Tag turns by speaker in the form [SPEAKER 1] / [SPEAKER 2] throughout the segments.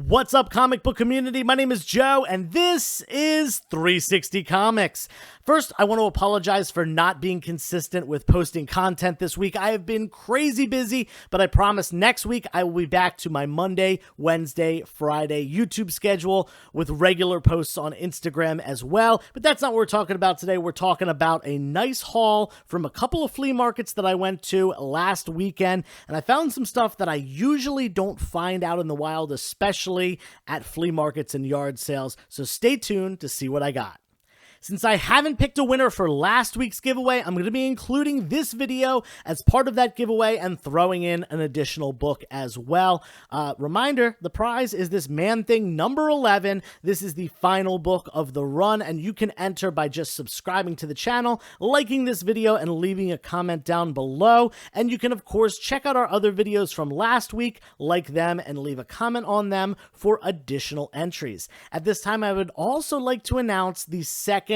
[SPEAKER 1] What's up, comic book community? My name is Joe, and this is 360 Comics. First, I want to apologize for not being consistent with posting content this week. I have been crazy busy, but I promise next week I will be back to my Monday, Wednesday, Friday YouTube schedule with regular posts on Instagram as well. But that's not what we're talking about today. We're talking about a nice haul from a couple of flea markets that I went to last weekend, and I found some stuff that I usually don't find out in the wild, especially at flea markets and yard sales. So stay tuned to see what I got. Since I haven't picked a winner for last week's giveaway, I'm going to be including this video as part of that giveaway and throwing in an additional book as well. Reminder, the prize is this Man-Thing number 11. This is the final book of the run, and you can enter by just subscribing to the channel, liking this video, and leaving a comment down below. And you can, of course, check out our other videos from last week, like them, and leave a comment on them for additional entries. At this time, I would also like to announce the second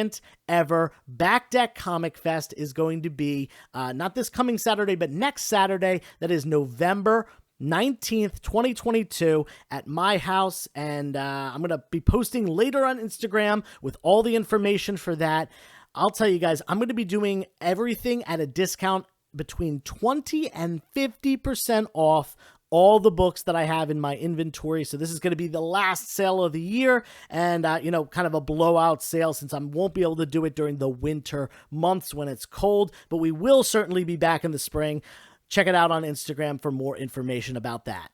[SPEAKER 1] ever Back Deck Comic Fest is going to be not this coming Saturday, but next Saturday. That is November 19th, 2022 at my house, and I'm going to be posting later on Instagram with all the information for that. I'll tell you guys, I'm going to be doing everything at a discount between 20 and 50% off all the books that I have in my inventory. So this is going to be the last sale of the year, and kind of a blowout sale since I won't be able to do it during the winter months when it's cold, but we will certainly be back in the spring. Check it out on Instagram for more information about that.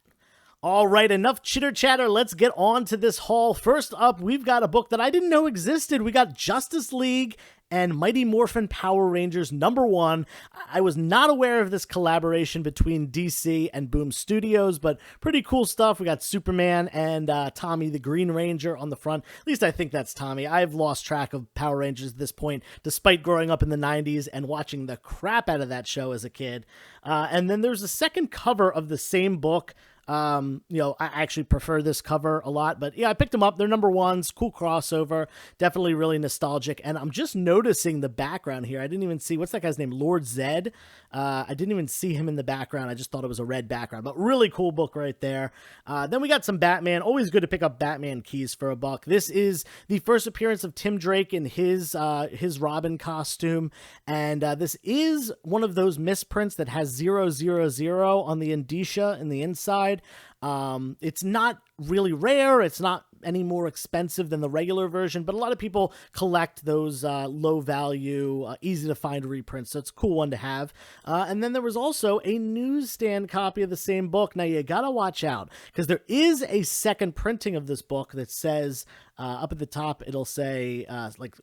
[SPEAKER 1] All right, enough chitter chatter. Let's get on to this haul. First up, we've got a book that I didn't know existed. We got Justice League and Mighty Morphin Power Rangers #1. I was not aware of this collaboration between DC and Boom Studios, but pretty cool stuff. We got Superman and Tommy the Green Ranger on the front. At least I think that's Tommy. I've lost track of Power Rangers at this point, despite growing up in the 90s and watching the crap out of that show as a kid. And then there's a second cover of the same book. I actually prefer this cover a lot, but yeah, I picked them up. They're #1s, cool crossover, definitely really nostalgic. And I'm just noticing the background here. I didn't even see, what's that guy's name? Lord Zed. I didn't even see him in the background. I just thought it was a red background, but really cool book right there. Then we got some Batman. Always good to pick up Batman keys for $1. This is the first appearance of Tim Drake in his Robin costume. And this is one of those misprints that has 000 on the indicia in the inside. It's not really rare. It's not any more expensive than the regular version, but a lot of people collect those low value, easy to find reprints. So it's a cool one to have. And then there was also a newsstand copy of the same book. Now you gotta watch out because there is a second printing of this book that says up at the top, it'll say like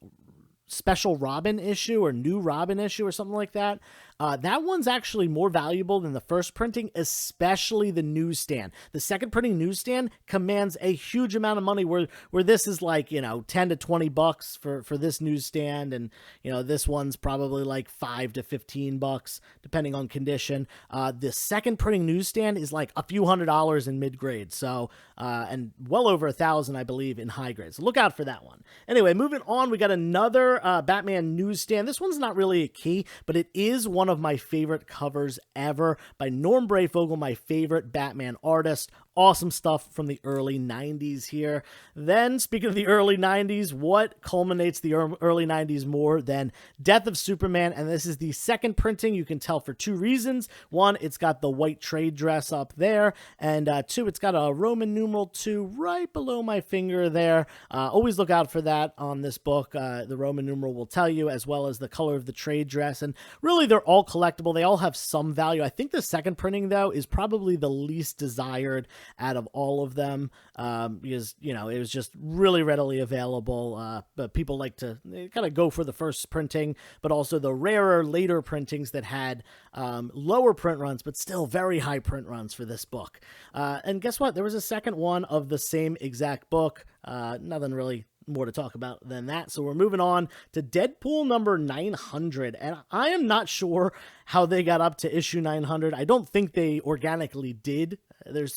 [SPEAKER 1] special Robin issue or new Robin issue or something like that. That one's actually more valuable than the first printing, especially the newsstand. The second printing newsstand commands a huge amount of money where this is like, $10 to $20 for this newsstand. And, this one's probably like $5 to $15 depending on condition. The second printing newsstand is like a few $100s in mid-grade. So, and well over $1,000, I believe, in high grade. So look out for that one. Anyway, moving on, we got another Batman newsstand. This one's not really a key, but it is one of my favorite covers ever by Norm Brayfogle, my favorite Batman artist. Awesome stuff from the early 90s here. Then, speaking of the early 90s, what culminates the early 90s more than Death of Superman? And this is the second printing. You can tell for two reasons. One, it's got the white trade dress up there. And two, it's got a Roman numeral 2 right below my finger there. Always look out for that on this book. The Roman numeral will tell you, as well as the color of the trade dress. And really, they're all collectible. They all have some value. I think the second printing, though, is probably the least desired out of all of them, because it was just really readily available, but people like to kind of go for the first printing, but also the rarer later printings that had lower print runs but still very high print runs for this book. And guess what, there was a second one of the same exact book. Nothing really more to talk about than that. So we're moving on to Deadpool number 900. And I am not sure how they got up to issue 900. I don't think they organically did. There's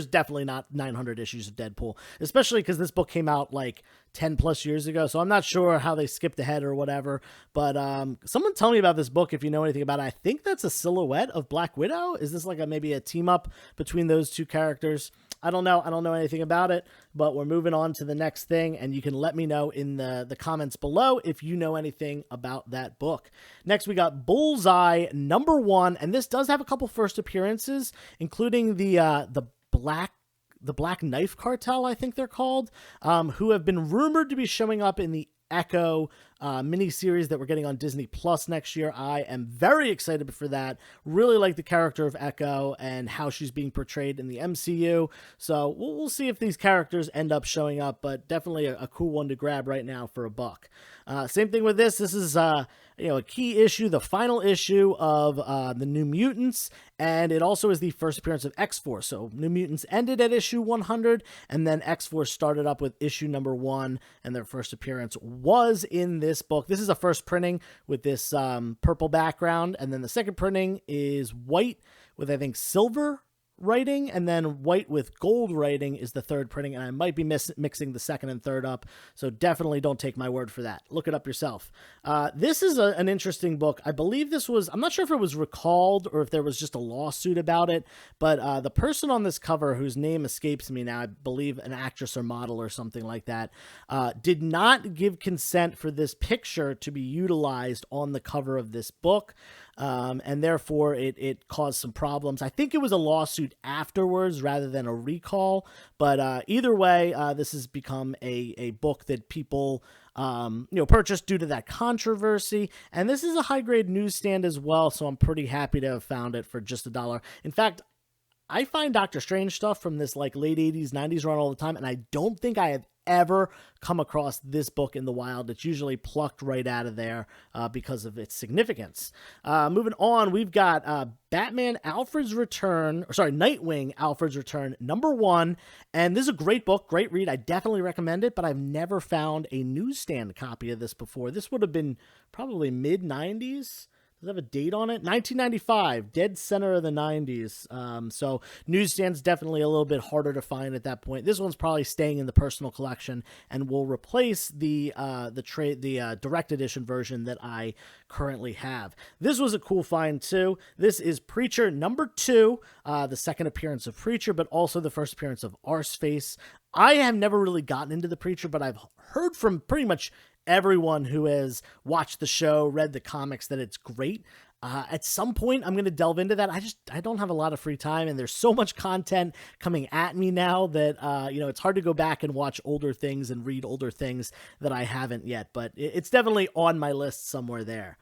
[SPEAKER 1] definitely not 900 issues of Deadpool, especially because this book came out like 10 plus years ago. So I'm not sure how they skipped ahead or whatever, but someone tell me about this book if you know anything about it. I think that's a silhouette of Black Widow. Is this like maybe a team up between those two characters? I don't know. I don't know anything about it, but we're moving on to the next thing, and you can let me know in the comments below if you know anything about that book. Next, we got Bullseye #1, and this does have a couple first appearances, including the Black Knife Cartel, I think they're called, who have been rumored to be showing up in the Echo miniseries that we're getting on Disney Plus next year. I am very excited for that. Really like the character of Echo and how she's being portrayed in the MCU. So we'll see if these characters end up showing up, but definitely a cool one to grab right now for a buck. Same thing with this. This is a key issue, the final issue of the New Mutants, and it also is the first appearance of X-Force. So New Mutants ended at issue 100, and then X-Force started up with issue #1, and their first appearance was in this book. This is a first printing with this purple background, and then the second printing is white with, I think, silver writing, and then white with gold writing is the third printing, and I might be mixing the second and third up, so definitely don't take my word for that. Look it up yourself. This is an interesting book. I believe this was, I'm not sure if it was recalled or if there was just a lawsuit about it, but the person on this cover, whose name escapes me now, I believe an actress or model or something like that, did not give consent for this picture to be utilized on the cover of this book. And therefore it caused some problems. I think it was a lawsuit afterwards rather than a recall, but either way, this has become a book that people purchased due to that controversy, and this is a high-grade newsstand as well, so I'm pretty happy to have found it for just $1. In fact, I find Doctor Strange stuff from this like late 80s, 90s run all the time, and I don't think I have ever come across this book in the wild. It's usually plucked right out of there because of its significance. Moving on, we've got Nightwing Alfred's Return #1, and this is a great book, great read. I definitely recommend it, but I've never found a newsstand copy of this before. This would have been probably mid-90s. Does it have a date on it? 1995, dead center of the 90s. So newsstand's definitely a little bit harder to find at that point. This one's probably staying in the personal collection and will replace the direct edition version that I currently have. This was a cool find too. This is Preacher #2, the second appearance of Preacher, but also the first appearance of Arseface. I have never really gotten into the Preacher, but I've heard from pretty much everyone who has watched the show, read the comics, that it's great. At some point, I'm going to delve into that. I don't have a lot of free time, and there's so much content coming at me now that, it's hard to go back and watch older things and read older things that I haven't yet, but it's definitely on my list somewhere there.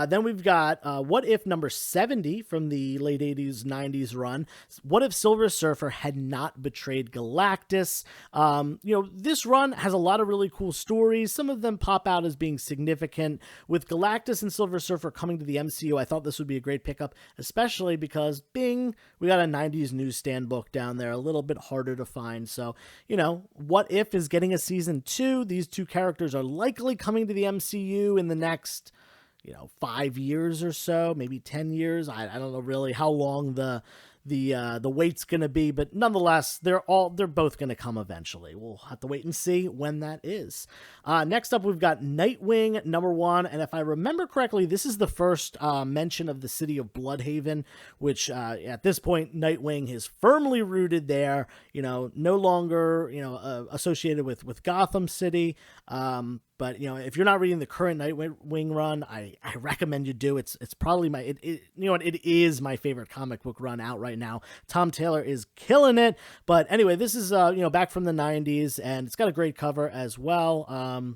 [SPEAKER 1] Then we've got What If #70 from the late 80s, 90s run. What if Silver Surfer had not betrayed Galactus? This run has a lot of really cool stories. Some of them pop out as being significant. With Galactus and Silver Surfer coming to the MCU, I thought this would be a great pickup, especially because, bing, we got a 90s newsstand book down there, a little bit harder to find. So, What If is getting a season 2. These two characters are likely coming to the MCU in the next 5 years or so, maybe 10 years. I don't know really how long the wait's going to be, but nonetheless, they're both going to come eventually. We'll have to wait and see when that is. Next up, we've got Nightwing #1, and if I remember correctly, this is the first mention of the city of Bloodhaven, which at this point, Nightwing is firmly rooted there. No longer associated with Gotham City. But if you're not reading the current Nightwing run, I recommend you do. It's probably it is my favorite comic book run out right now. Tom Taylor is killing it. But anyway, this is back from the 90s, and it's got a great cover as well.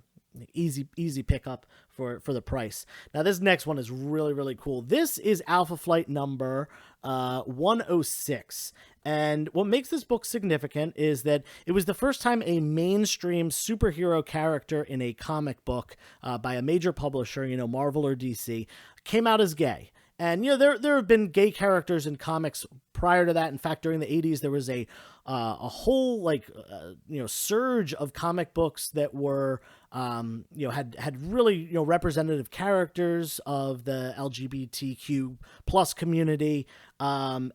[SPEAKER 1] Easy pickup for the price. Now this next one is really, really cool. This is Alpha Flight number 106. And what makes this book significant is that it was the first time a mainstream superhero character in a comic book by a major publisher, Marvel or DC, came out as gay. And, there have been gay characters in comics prior to that. In fact, during the 80s, there was a whole surge of comic books that were, had really, representative characters of the LGBTQ plus community. But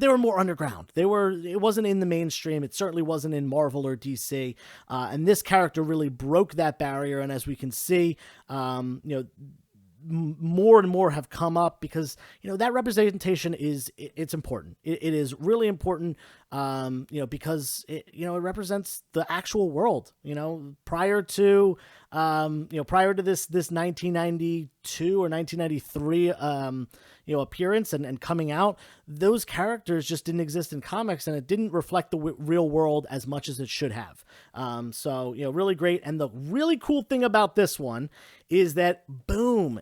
[SPEAKER 1] they were more underground. It wasn't in the mainstream. It certainly wasn't in Marvel or DC. And this character really broke that barrier. And as we can see, more and more have come up because that representation it's important. It is really important because it represents the actual world. Prior to this 1992 or 1993 appearance and coming out, those characters just didn't exist in comics, and it didn't reflect the real world as much as it should have. So really great. And the really cool thing about this one is that, boom,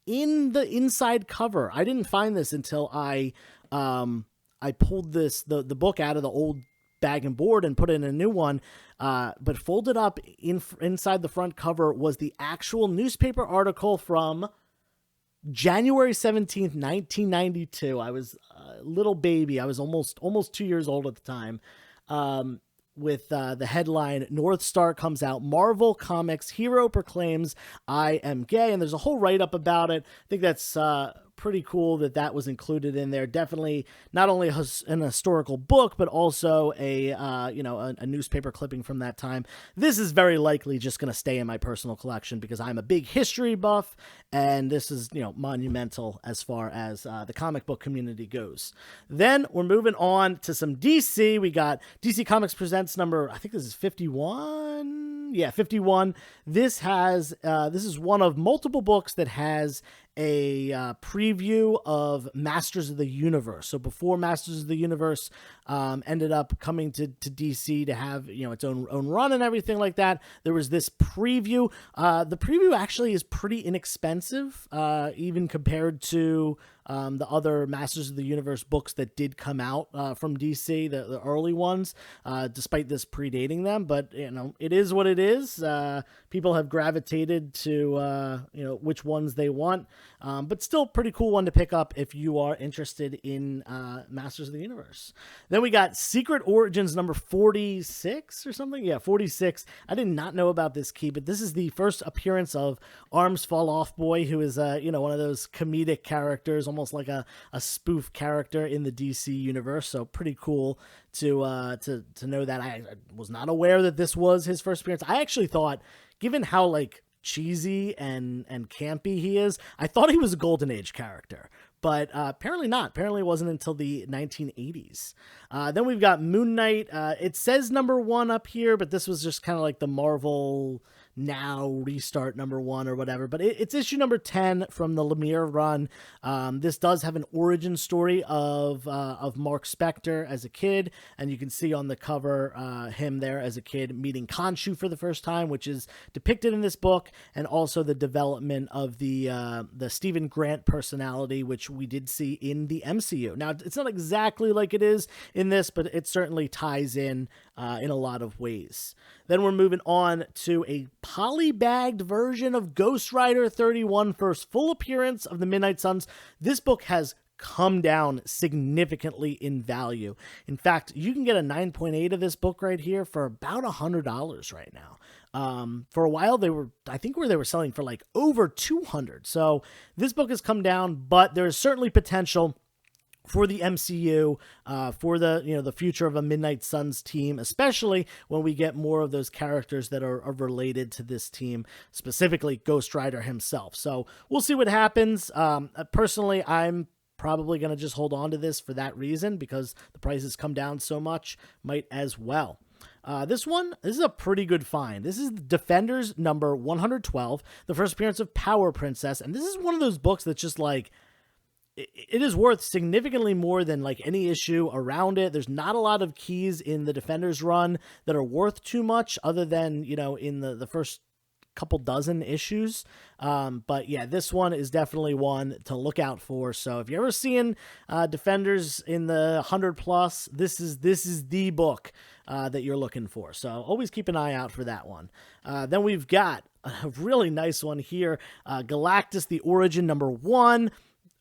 [SPEAKER 1] in the inside cover, I didn't find this until I pulled the book out of the old bag and board and put it in a new one. But folded up inside the front cover was the actual newspaper article from January 17th, 1992. I was a little baby. I was almost 2 years old at the time. With the headline, North Star comes out, Marvel Comics hero proclaims I am gay. And there's a whole write-up about it. I think that's pretty cool that was included in there. Definitely not only an historical book, but also a newspaper clipping from that time. This is very likely just going to stay in my personal collection because I'm a big history buff, and this is monumental as far as the comic book community goes. Then we're moving on to some DC. We got DC Comics Presents number, I think this is 51. Yeah, 51. This is one of multiple books that has a preview of Masters of the Universe. So before Masters of the Universe ended up coming to DC to have its own run and everything like that, there was this preview. The preview actually is pretty inexpensive, even compared to the other Masters of the Universe books that did come out from DC, the early ones, despite this predating them. But it is what it is. People have gravitated to which ones they want. But still pretty cool one to pick up if you are interested in Masters of the Universe. Then we got Secret Origins number 46 or something. Yeah, 46. I did not know about this key, but this is the first appearance of Arms Fall Off Boy, who is one of those comedic characters, almost like a spoof character in the DC universe. So pretty cool to know that. I was not aware that this was his first appearance. I actually thought, given how cheesy and campy he is, I thought he was a Golden Age character, but apparently not. Apparently it wasn't until the 1980s. Then we've got Moon Knight. It says number 1 up here, but this was just kind of like the Marvel Now Restart number 1 or whatever, but it's issue number 10 from the Lemire run. This does have an origin story of Mark Spector as a kid, and you can see on the cover him there as a kid meeting Khonshu for the first time, which is depicted in this book, and also the development of the Stephen Grant personality, which we did see in the MCU. Now, it's not exactly like it is in this, but it certainly ties in a lot of ways. Then we're moving on to a polybagged version of Ghost Rider 31, first full appearance of the Midnight Suns. This book has come down significantly in value. In fact, you can get a 9.8 of this book right here for about $100 right now. For a while, they were selling for over $200. So this book has come down, but there is certainly potential for the MCU, for the future of a Midnight Suns team, especially when we get more of those characters that are related to this team, specifically Ghost Rider himself. So we'll see what happens. Personally, I'm probably going to just hold on to this for that reason, because the price has come down so much. Might as well. This is a pretty good find. This is Defenders number 112, the first appearance of Power Princess, and this is one of those books that's just it is worth significantly more than any issue around it. There's not a lot of keys in the Defenders run that are worth too much, other than in the first couple dozen issues. But yeah, this one is definitely one to look out for. So if you're ever seeing Defenders in the 100 plus, this is the book that you're looking for. So always keep an eye out for that one. Then we've got a really nice one here, Galactus: The Origin number 1.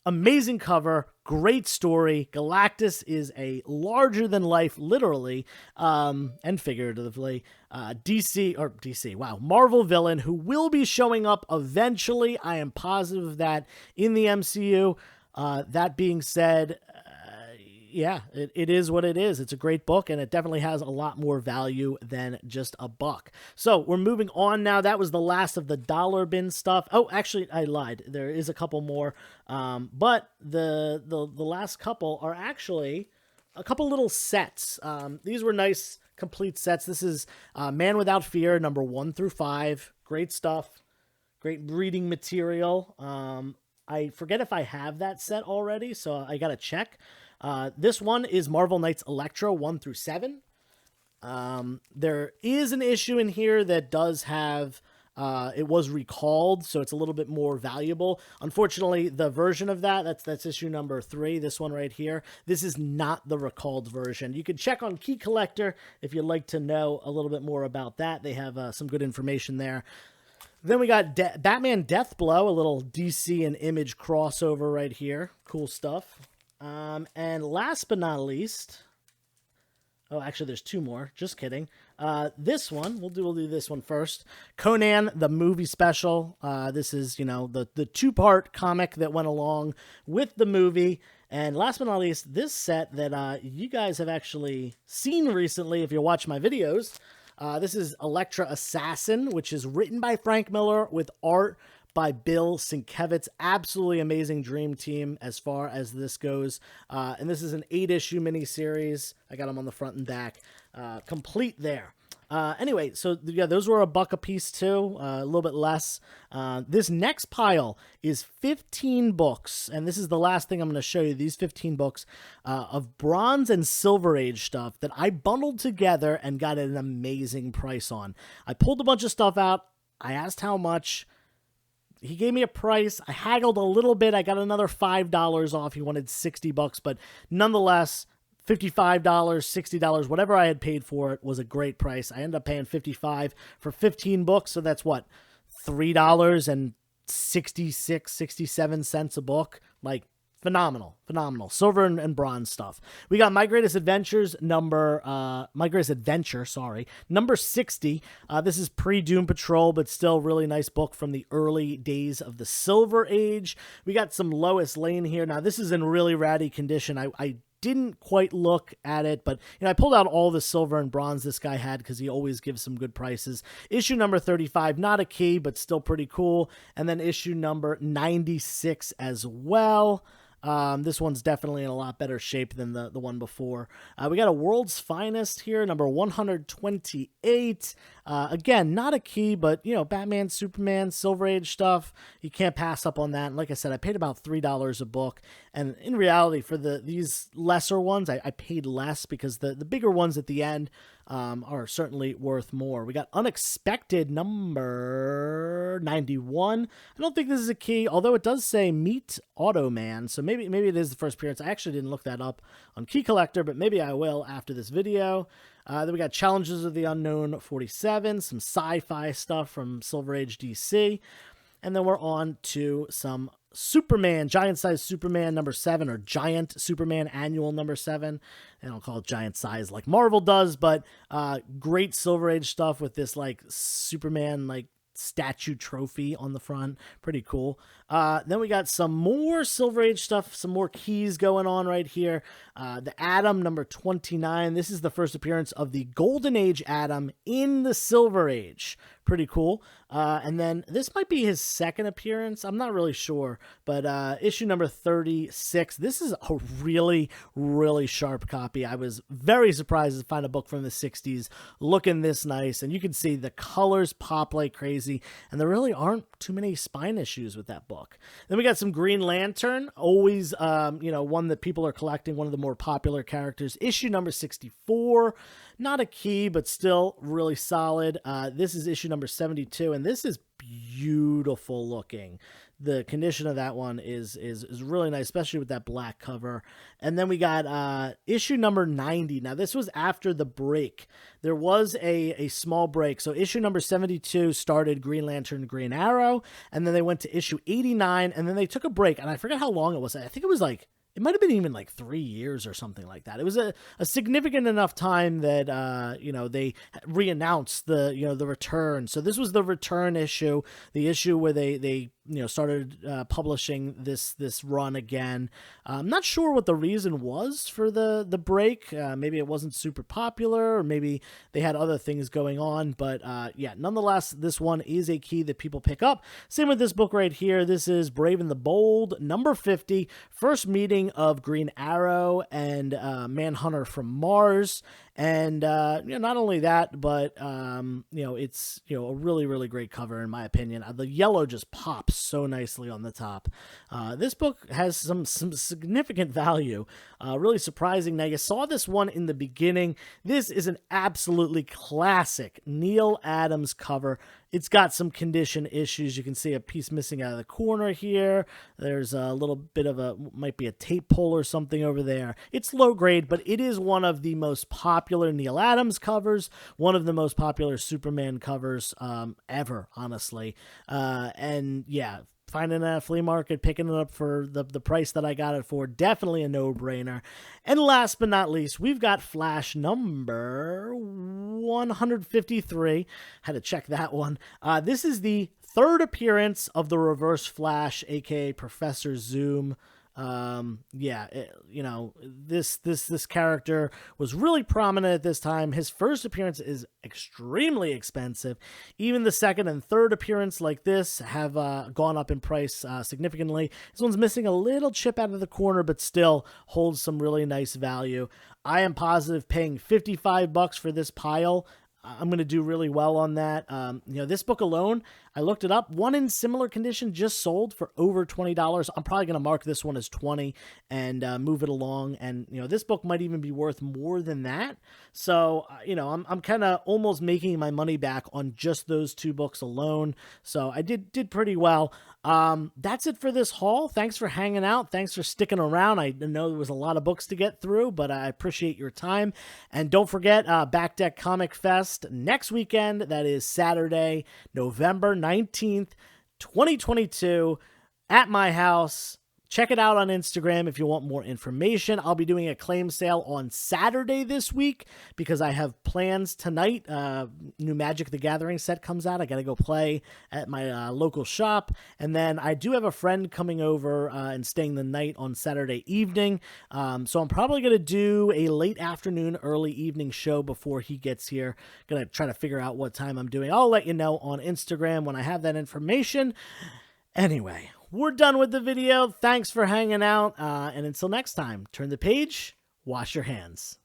[SPEAKER 1] Amazing cover, great story. Galactus is a larger than life, literally, and figuratively, Marvel villain who will be showing up eventually. I am positive of that in the MCU. That being said, yeah, it is what it is. It's a great book, and it definitely has a lot more value than just a buck. So we're moving on now. That was the last of the dollar bin stuff. Oh, actually, I lied. There is a couple more, but the last couple are actually a couple little sets. These were nice, complete sets. This is Man Without Fear, number 1 through 5. Great stuff. Great reading material. I forget if I have that set already, so I got to check. This one is Marvel Knights Elektra 1 through 7. There is an issue in here that does have, it was recalled, so it's a little bit more valuable. Unfortunately, the version of that's issue number 3, this one right here. This is not the recalled version. You can check on Key Collector if you'd like to know a little bit more about that. They have some good information there. Then we got Batman Deathblow, a little DC and Image crossover right here. Cool stuff. And last but not least, oh, actually, there's 2 more. Just kidding. This one, we'll do this one first. Conan, the movie special. This is, the 2-part comic that went along with the movie. And last but not least, this set that you guys have actually seen recently if you watch my videos. This is Elektra Assassin, which is written by Frank Miller with art by Bill Sienkiewicz. Absolutely amazing dream team as far as this goes. And this is an 8-issue miniseries. I got them on the front and back. Complete there. Anyway, so yeah, those were $1 a piece too, a little bit less. This next pile is 15 books, and this is the last thing I'm going to show you, these 15 books of Bronze and Silver Age stuff that I bundled together and got an amazing price on. I pulled a bunch of stuff out. I asked how much. He gave me a price. I haggled a little bit. I got another $5 off. He wanted $60, but nonetheless, $55, $60, whatever I had paid for it was a great price. I ended up paying $55 for 15 books, so that's what, $3.66, 67 cents a book. Like, phenomenal. Silver and bronze stuff. We got My Greatest Adventure, number 60. This is pre-Doom Patrol, but still really nice book from the early days of the Silver Age. We got some Lois Lane here. Now, this is in really ratty condition. I didn't quite look at it, but I pulled out all the silver and bronze this guy had because he always gives some good prices. Issue number 35, not a key, but still pretty cool. And then issue number 96 as well. This one's definitely in a lot better shape than the one before. We got a World's Finest here, number 128. Again, not a key, but, Batman, Superman, Silver Age stuff, you can't pass up on that. And like I said, I paid about $3 a book. And in reality, for these lesser ones, I paid less because the bigger ones at the end are certainly worth more. We got Unexpected, number 91. I don't think this is a key, although it does say Meet Automan, so maybe it is the first appearance. I actually didn't look that up on Key Collector, but maybe I will after this video. Then we got Challenges of the Unknown 47, some sci-fi stuff from Silver Age DC, and then we're on to some Superman, Giant Size Superman number 7, or Giant Superman Annual number 7. They don't call it giant size like Marvel does, but great Silver Age stuff with this Superman statue trophy on the front. Pretty cool. Then we got some more Silver Age stuff, some more keys going on right here. The Atom, number 29. This is the first appearance of the Golden Age Atom in the Silver Age. Pretty cool. And then this might be his second appearance. I'm not really sure, but issue number 36. This is a really, really sharp copy. I was very surprised to find a book from the 60s looking this nice, and you can see the colors pop like crazy, and there really aren't too many spine issues with that book. Then we got some Green Lantern, always, one that people are collecting, one of the more popular characters. Issue number 64. Not a key, but still really solid. This is issue number 72, and this is beautiful looking. The condition of that one is really nice, especially with that black cover. And then we got issue number 90. Now, this was after the break. There was a small break. So issue number 72 started Green Lantern, Green Arrow, and then they went to issue 89, and then they took a break. And I forget how long it was. I think it was like, it might have been even like 3 years or something like that. It was a significant enough time that, you know, they re-announced the, you know, the return. So this was the return issue, the issue where they you know, started publishing this run again. I'm not sure what the reason was for the break. Maybe it wasn't super popular, or maybe they had other things going on. But yeah, nonetheless, this one is a key that people pick up. Same with this book right here. This is Brave and the Bold, number 50, first meeting of Green Arrow and Manhunter from Mars. And, you know, not only that, but, you know, it's, you know, a really, really great cover in my opinion. The yellow just pops so nicely on the top. This book has some significant value, really surprising. Now, you saw this one in the beginning. This is an absolutely classic Neil Adams cover. It's got some condition issues. You can see a piece missing out of the corner here. There's a little bit of a, might be a tape pull or something over there. It's low grade, but it is one of the most popular Neil Adams covers, one of the most popular Superman covers ever, honestly. And yeah, finding a flea market, picking it up for the price that I got it for, definitely a no-brainer. And last but not least, we've got Flash number 153. Had to check that one. This is the third appearance of the Reverse Flash, aka Professor Zoom. Yeah, you know, this character was really prominent at this time. His first appearance is extremely expensive. Even the second and third appearance like this have gone up in price significantly. This one's missing a little chip out of the corner, but still holds some really nice value. I am positive paying $55 for this pile, I'm going to do really well on that. You know, this book alone, I looked it up. One in similar condition just sold for over $20. I'm probably going to mark this one as 20 and move it along. And, you know, this book might even be worth more than that. So, you know, I'm kind of almost making my money back on just those two books alone. So I did pretty well. That's it for this haul. Thanks for hanging out. Thanks for sticking around. I know there was a lot of books to get through, but I appreciate your time. And don't forget, Back Deck Comic Fest next weekend. That is Saturday, November 19th, 2022 at my house. Check it out on Instagram if you want more information. I'll be doing a claim sale on Saturday this week because I have plans tonight. New Magic the Gathering set comes out. I got to go play at my local shop. And then I do have a friend coming over and staying the night on Saturday evening. So I'm probably going to do a late afternoon, early evening show before he gets here. Going to try to figure out what time I'm doing. I'll let you know on Instagram when I have that information. Anyway, we're done with the video. Thanks for hanging out. And until next time, turn the page, wash your hands.